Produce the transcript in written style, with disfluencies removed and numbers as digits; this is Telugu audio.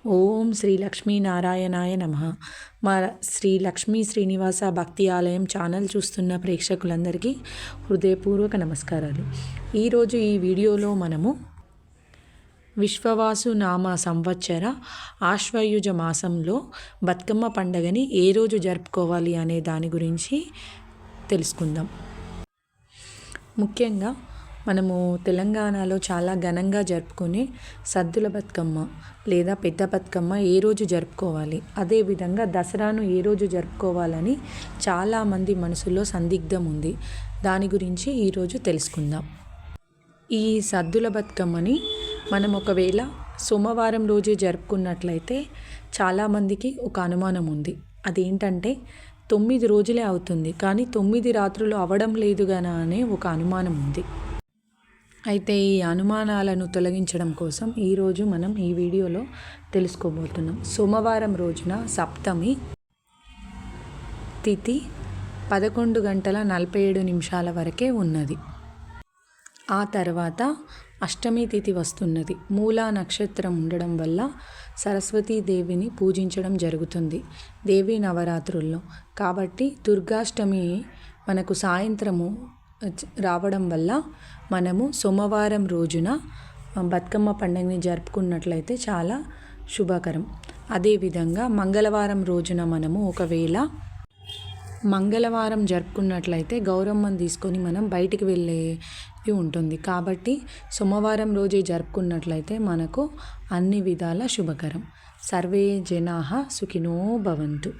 ఓం శ్రీ లక్ష్మీనారాయణాయ నమః. మా శ్రీ లక్ష్మీ శ్రీనివాస భక్తి ఆలయం ఛానల్ చూస్తున్న ప్రేక్షకులందరికీ హృదయపూర్వక నమస్కారాలు. ఈరోజు ఈ వీడియోలో మనము విశ్వవాసు నామ సంవత్సర ఆశ్వయుజ మాసంలో బతుకమ్మ పండగని ఏ రోజు జరుపుకోవాలి అనే దాని గురించి తెలుసుకుందాం. ముఖ్యంగా మనము తెలంగాణలో చాలా ఘనంగా జరుపుకునే సద్దుల బతుకమ్మ లేదా పెద్ద బతుకమ్మ ఏ రోజు జరుపుకోవాలి, అదేవిధంగా దసరాను ఏ రోజు జరుపుకోవాలని చాలామంది మనసులో సందిగ్ధం ఉంది. దాని గురించి ఈరోజు తెలుసుకుందాం. ఈ సద్దుల బతుకమ్మని మనం ఒకవేళ సోమవారం రోజే జరుపుకున్నట్లయితే చాలామందికి ఒక అనుమానం ఉంది. అదేంటంటే 9 రోజులే అవుతుంది, కానీ 9 రాత్రులు అవడం లేదుగా అనే ఒక అనుమానం ఉంది. అయితే ఈ అనుమానాలను తొలగించడం కోసం ఈరోజు మనం ఈ వీడియోలో తెలుసుకోబోతున్నాం. సోమవారం రోజున సప్తమి తిథి 11:47 వరకే ఉన్నది. ఆ తర్వాత అష్టమి తిథి వస్తున్నది. మూలా నక్షత్రం ఉండడం వల్ల సరస్వతీదేవిని పూజించడం జరుగుతుంది దేవీ నవరాత్రుల్లో. కాబట్టి దుర్గాష్టమి మనకు సాయంత్రము రావడం వల్ల మనము సోమవారం రోజున బతుకమ్మ పండుగని జరుపుకున్నట్లయితే చాలా శుభకరం. అదేవిధంగా మంగళవారం రోజున మనము ఒకవేళ మంగళవారం జరుపుకున్నట్లయితే గౌరమ్మని తీసుకొని మనం బయటికి వెళ్ళేది ఉంటుంది. కాబట్టి సోమవారం రోజే జరుపుకున్నట్లయితే మనకు అన్ని విధాల శుభకరం. సర్వే జనాః సుఖినో భవంతు.